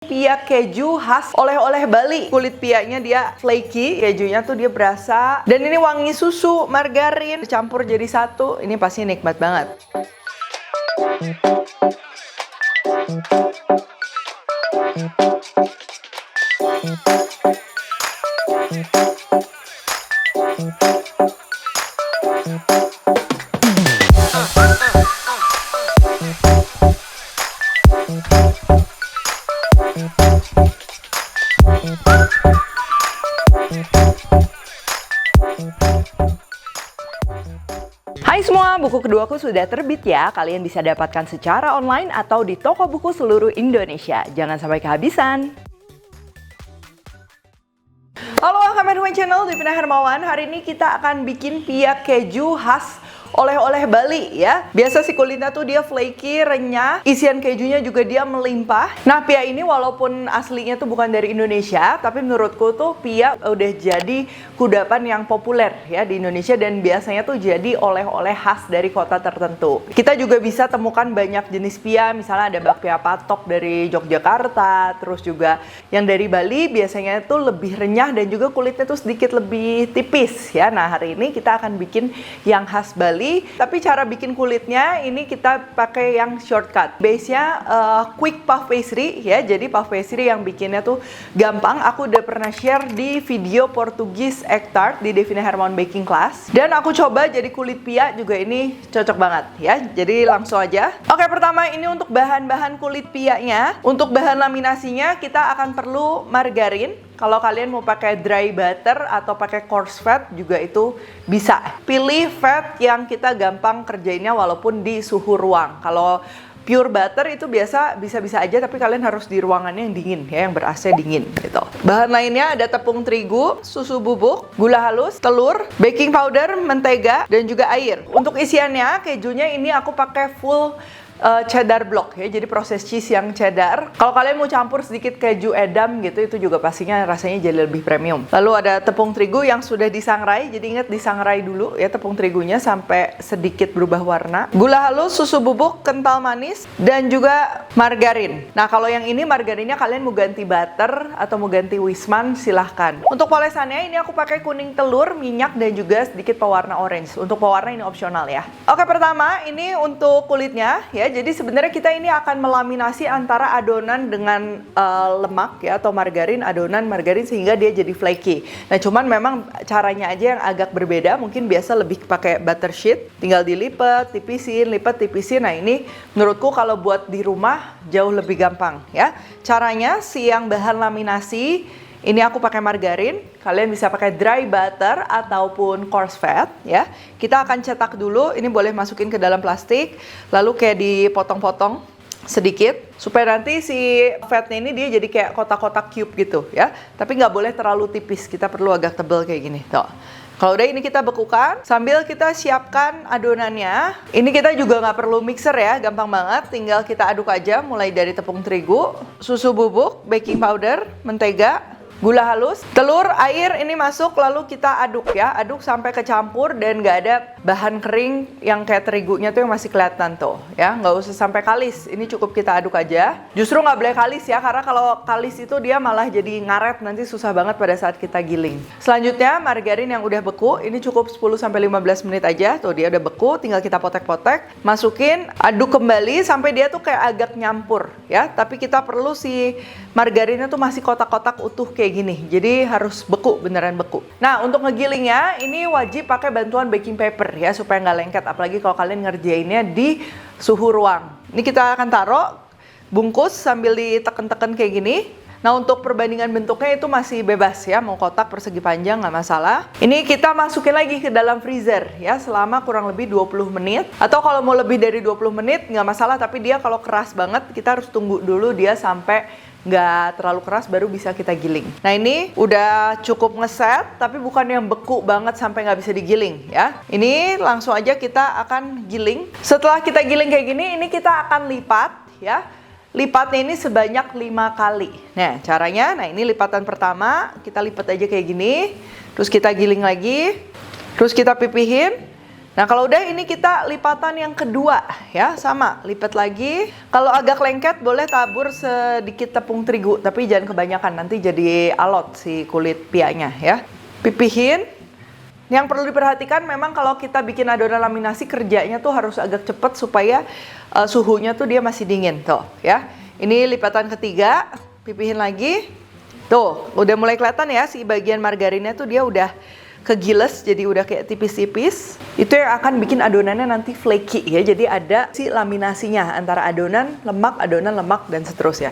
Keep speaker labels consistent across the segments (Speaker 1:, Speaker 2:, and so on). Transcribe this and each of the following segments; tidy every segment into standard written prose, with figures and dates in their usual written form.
Speaker 1: Pia keju khas oleh-oleh Bali. Kulit pianya dia flaky, kejunya tuh dia berasa. Dan ini wangi susu, margarin, campur jadi satu. Ini pasti nikmat banget. Hai semua, buku keduaku sudah terbit ya. Kalian bisa dapatkan secara online atau di toko buku seluruh Indonesia. Jangan sampai kehabisan. Halo, welcome to my channel, Devina Hermawan. Hari ini kita akan bikin pia keju khas oleh-oleh Bali ya. Biasa sih kulitnya tuh dia flaky, renyah, isian kejunya juga dia melimpah. Nah, pia ini walaupun aslinya tuh bukan dari Indonesia, tapi menurutku tuh pia udah jadi kudapan yang populer ya di Indonesia dan biasanya tuh jadi oleh-oleh khas dari kota tertentu. Kita juga bisa temukan banyak jenis pia, misalnya ada bakpia patok dari Yogyakarta, terus juga yang dari Bali biasanya tuh lebih renyah dan juga kulitnya tuh sedikit lebih tipis ya. Nah, hari ini kita akan bikin yang khas Bali. Tapi cara bikin kulitnya ini kita pakai yang shortcut. Base-nya quick puff pastry ya. Jadi puff pastry yang bikinnya tuh gampang. Aku udah pernah share di video Portugis egg tart di Devina Hermawan Baking Class. Dan aku coba jadi kulit pia juga ini cocok banget ya. Jadi langsung aja. Oke, pertama ini untuk bahan-bahan kulit pianya. Untuk bahan laminasinya kita akan perlu margarin. Kalau kalian mau pakai dry butter atau pakai coarse fat juga itu bisa. Pilih fat yang kita gampang kerjainnya walaupun di suhu ruang. Kalau pure butter itu bisa-bisa aja, tapi kalian harus di ruangannya yang dingin ya, yang ber-AC dingin gitu. Bahan lainnya ada tepung terigu, susu bubuk, gula halus, telur, baking powder, mentega, dan juga air. Untuk isiannya, kejunya ini aku pakai full cheddar block ya, jadi proses cheese yang cheddar. Kalau kalian mau campur sedikit keju edam gitu, itu juga pastinya rasanya jadi lebih premium. Lalu ada tepung terigu yang sudah disangrai, jadi ingat disangrai dulu ya tepung terigunya sampai sedikit berubah warna. Gula halus, susu bubuk, kental manis, dan juga margarin. Nah, kalau yang ini margarinnya kalian mau ganti butter atau mau ganti Wisman silahkan. Untuk polesannya ini aku pakai kuning telur, minyak, dan juga sedikit pewarna orange. Untuk pewarna ini opsional ya. Oke, pertama ini untuk kulitnya ya. Jadi sebenarnya kita ini akan melaminasi antara adonan dengan lemak ya atau margarin, adonan margarin sehingga dia jadi flaky. Nah, cuman memang caranya aja yang agak berbeda. Mungkin biasa lebih pakai butter sheet, tinggal dilipat, tipisin, lipat, tipisin. Nah, ini menurutku kalau buat di rumah jauh lebih gampang ya. Caranya si yang bahan laminasi ini aku pakai margarin, kalian bisa pakai dry butter ataupun coarse fat ya. Kita akan cetak dulu, ini boleh masukin ke dalam plastik, lalu kayak dipotong-potong sedikit supaya nanti si fatnya ini dia jadi kayak kotak-kotak cube gitu ya. Tapi nggak boleh terlalu tipis, kita perlu agak tebal kayak gini. Tuh. Kalau udah ini kita bekukan, sambil kita siapkan adonannya. Ini kita juga nggak perlu mixer ya, gampang banget. Tinggal kita aduk aja mulai dari tepung terigu, susu bubuk, baking powder, mentega, gula halus, telur, air ini masuk lalu kita aduk ya, aduk sampai kecampur dan nggak ada bahan kering yang kayak terigunya tuh yang masih kelihatan tuh ya, nggak usah sampai kalis, ini cukup kita aduk aja. Justru nggak boleh kalis ya, karena kalau kalis itu dia malah jadi ngaret, nanti susah banget pada saat kita giling. Selanjutnya margarin yang udah beku, ini cukup 10-15 menit aja, tuh dia udah beku, tinggal kita potek-potek, masukin, aduk kembali sampai dia tuh kayak agak nyampur ya, tapi kita perlu si margarinnya tuh masih kotak-kotak utuh kayak gini, jadi harus beku, beneran beku. Nah, untuk ngegilingnya ini wajib pakai bantuan baking paper ya supaya nggak lengket, apalagi kalau kalian ngerjainnya di suhu ruang. Ini kita akan taruh bungkus sambil diteken-teken kayak gini. Nah, untuk perbandingan bentuknya itu masih bebas ya, mau kotak, persegi, panjang nggak masalah. Ini kita masukin lagi ke dalam freezer ya selama kurang lebih 20 menit. Atau kalau mau lebih dari 20 menit nggak masalah, tapi dia kalau keras banget kita harus tunggu dulu dia sampai nggak terlalu keras baru bisa kita giling. Nah, ini udah cukup ngeset, tapi bukan yang beku banget sampai nggak bisa digiling ya. Ini langsung aja kita akan giling. Setelah kita giling kayak gini, ini kita akan lipat ya. Lipatnya ini sebanyak 5 kali. Nah, caranya, nah ini lipatan pertama, kita lipat aja kayak gini. Terus kita giling lagi, terus kita pipihin. Nah kalau udah ini kita lipatan yang kedua ya, sama lipat lagi. Kalau agak lengket boleh tabur sedikit tepung terigu, tapi jangan kebanyakan, nanti jadi alot si kulit pianya ya. Pipihin. Yang perlu diperhatikan memang kalau kita bikin adonan laminasi kerjanya tuh harus agak cepet supaya suhunya tuh dia masih dingin tuh ya. Ini lipatan ketiga, pipihin lagi. Tuh, udah mulai kelihatan ya si bagian margarinnya tuh dia udah kegiles, jadi udah kayak tipis-tipis. Itu yang akan bikin adonannya nanti flaky ya. Jadi ada si laminasinya antara adonan lemak, dan seterusnya.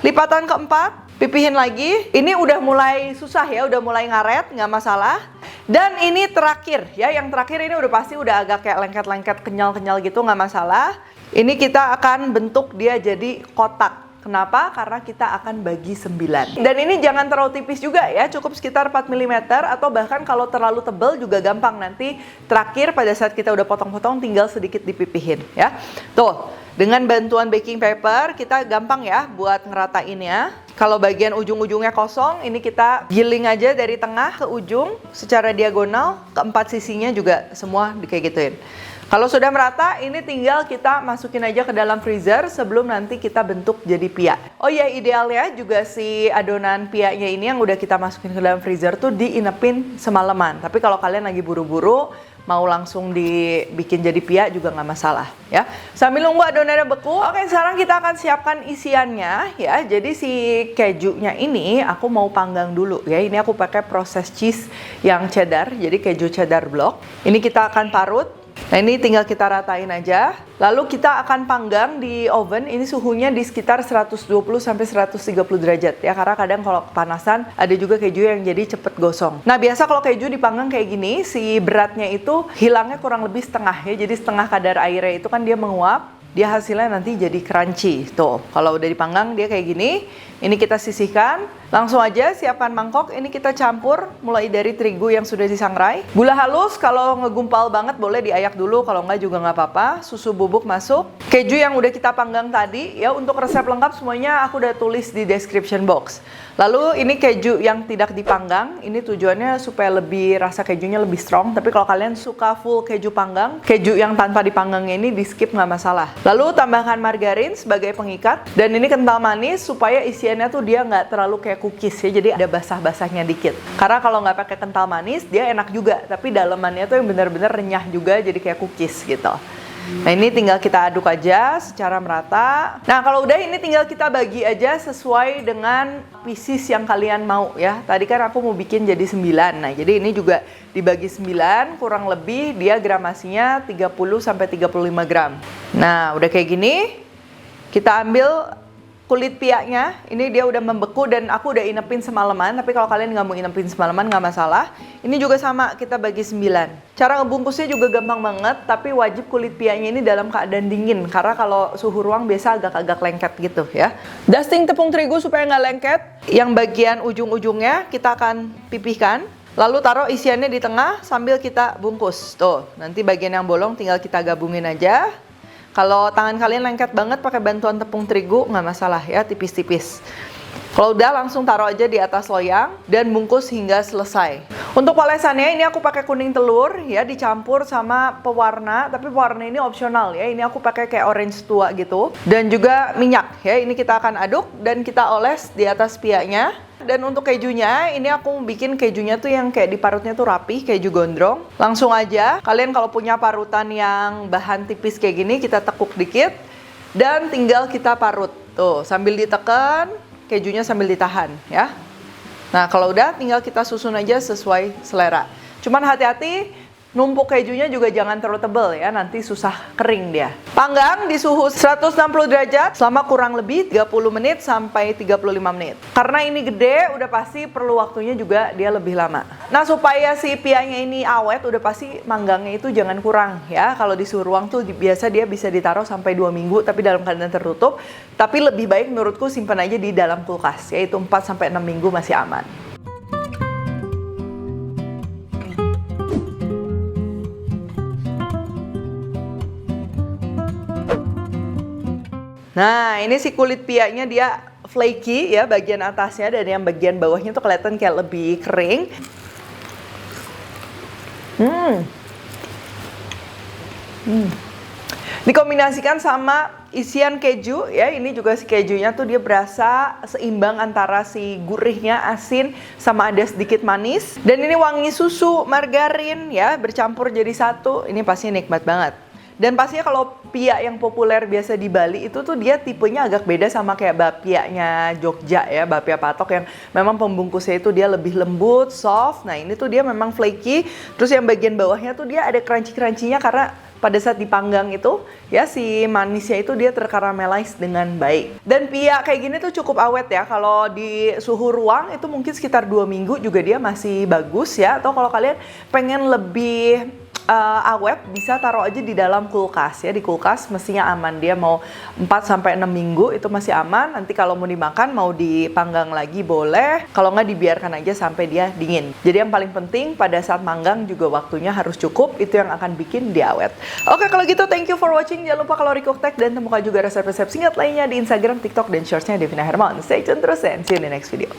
Speaker 1: Lipatan keempat, pipihin lagi. Ini udah mulai susah ya, udah mulai ngaret, nggak masalah. Dan ini terakhir ya, yang terakhir ini udah pasti udah agak kayak lengket-lengket, kenyal-kenyal gitu, nggak masalah. Ini kita akan bentuk dia jadi kotak. Kenapa? Karena kita akan bagi 9. Dan ini jangan terlalu tipis juga ya, cukup sekitar 4 mm atau bahkan kalau terlalu tebal juga gampang. Nanti terakhir pada saat kita udah potong-potong tinggal sedikit dipipihin ya. Tuh, dengan bantuan baking paper kita gampang ya buat ngeratainnya. Kalau bagian ujung-ujungnya kosong, ini kita giling aja dari tengah ke ujung secara diagonal, keempat sisinya juga semua kayak gituin. Kalau sudah merata, ini tinggal kita masukin aja ke dalam freezer sebelum nanti kita bentuk jadi pia. Oh iya, idealnya juga si adonan pianya ini yang udah kita masukin ke dalam freezer tuh diinepin semalaman. Tapi kalau kalian lagi buru-buru, mau langsung dibikin jadi pia juga nggak masalah ya. Sambil nunggu adonannya beku, oke sekarang kita akan siapkan isiannya ya. Jadi si kejunya ini aku mau panggang dulu ya. Ini aku pakai proses cheese yang cheddar, jadi keju cheddar block. Ini kita akan parut. Nah ini tinggal kita ratain aja. Lalu kita akan panggang di oven. Ini suhunya di sekitar 120 sampai 130 derajat ya. Karena kadang kalau kepanasan ada juga keju yang jadi cepet gosong. Nah biasa kalau keju dipanggang kayak gini, si beratnya itu hilangnya kurang lebih setengah ya. Jadi setengah kadar airnya itu kan dia menguap. Dia hasilnya nanti jadi crunchy. Tuh, kalau udah dipanggang dia kayak gini. Ini kita sisihkan. Langsung aja siapkan mangkok. Ini kita campur mulai dari terigu yang sudah disangrai. Gula halus kalau ngegumpal banget boleh diayak dulu. Kalau enggak juga nggak apa-apa. Susu bubuk masuk. Keju yang udah kita panggang tadi. Ya untuk resep lengkap semuanya aku udah tulis di description box. Lalu ini keju yang tidak dipanggang. Ini tujuannya supaya lebih rasa kejunya lebih strong. Tapi kalau kalian suka full keju panggang, keju yang tanpa dipanggangnya ini di skip nggak masalah. Lalu tambahkan margarin sebagai pengikat. Dan ini kental manis supaya isiannya tuh dia nggak terlalu kayak cookies ya. Jadi ada basah-basahnya dikit. Karena kalau nggak pakai kental manis dia enak juga. Tapi dalamannya tuh yang benar-benar renyah juga jadi kayak cookies gitu. Nah ini tinggal kita aduk aja secara merata. Nah kalau udah ini tinggal kita bagi aja sesuai dengan pieces yang kalian mau ya. Tadi kan aku mau bikin jadi 9. Nah jadi ini juga dibagi 9, kurang lebih dia gramasinya 30 sampai 35 gram. Nah udah kayak gini, kita ambil kulit pianya. Ini dia udah membeku dan aku udah inepin semalaman. Tapi kalau kalian nggak mau inepin semalaman nggak masalah. Ini juga sama, kita bagi 9. Cara ngebungkusnya juga gampang banget, tapi wajib kulit pianya ini dalam keadaan dingin. Karena kalau suhu ruang biasa agak-agak lengket gitu ya. Dusting tepung terigu supaya nggak lengket. Yang bagian ujung-ujungnya kita akan pipihkan. Lalu taruh isiannya di tengah sambil kita bungkus. Tuh, nanti bagian yang bolong tinggal kita gabungin aja. Kalau tangan kalian lengket banget pakai bantuan tepung terigu nggak masalah ya, tipis-tipis. Kalau udah langsung taruh aja di atas loyang dan bungkus hingga selesai. Untuk polesannya ini aku pakai kuning telur ya, dicampur sama pewarna, tapi pewarna ini opsional ya. Ini aku pakai kayak orange tua gitu. Dan juga minyak ya. Ini kita akan aduk dan kita oles di atas pianya. Dan untuk kejunya, ini aku bikin kejunya tuh yang kayak diparutnya tuh rapih, keju gondrong. Langsung aja, kalian kalau punya parutan yang bahan tipis kayak gini, kita tekuk dikit. Dan tinggal kita parut. Tuh, sambil ditekan, kejunya sambil ditahan ya. Nah, kalau udah tinggal kita susun aja sesuai selera. Cuman hati-hati, numpuk kejunya juga jangan terlalu tebal ya, nanti susah kering dia. Panggang di suhu 160 derajat selama kurang lebih 30 menit sampai 35 menit. Karena ini gede, udah pasti perlu waktunya juga dia lebih lama. Nah, supaya si pianya ini awet, udah pasti manggangnya itu jangan kurang ya. Kalau di suhu ruang tuh biasa dia bisa ditaruh sampai 2 minggu, tapi dalam keadaan tertutup. Tapi lebih baik menurutku simpan aja di dalam kulkas, yaitu 4 sampai 6 minggu masih aman. Nah, ini si kulit pianya dia flaky ya, bagian atasnya, dan yang bagian bawahnya tuh kelihatan kayak lebih kering. Dikombinasikan sama isian keju ya, ini juga si kejunya tuh dia berasa seimbang antara si gurihnya, asin, sama ada sedikit manis. Dan ini wangi susu, margarin ya, bercampur jadi satu, ini pasti nikmat banget. Dan pastinya kalau pia yang populer biasa di Bali itu tuh dia tipenya agak beda sama kayak bapianya Jogja ya, bapia patok yang memang pembungkusnya itu dia lebih lembut, soft. Nah ini tuh dia memang flaky, terus yang bagian bawahnya tuh dia ada crunchy-crunchy-nya karena pada saat dipanggang itu ya si manisnya itu dia terkaramelize dengan baik. Dan pia kayak gini tuh cukup awet ya, kalau di suhu ruang itu mungkin sekitar 2 minggu juga dia masih bagus ya. Atau kalau kalian pengen lebih awet bisa taruh aja di dalam kulkas ya, di kulkas mestinya aman, dia mau 4-6 minggu itu masih aman. Nanti kalau mau dimakan mau dipanggang lagi boleh, kalau nggak dibiarkan aja sampai dia dingin. Jadi yang paling penting pada saat manggang juga waktunya harus cukup, itu yang akan bikin dia awet. Oke kalau gitu thank you for watching, jangan lupa kalori cook tag dan temukan juga resep-resep singkat lainnya di Instagram, TikTok, dan shortsnya Devina Hermawan. Stay tune terus and see you in the next video.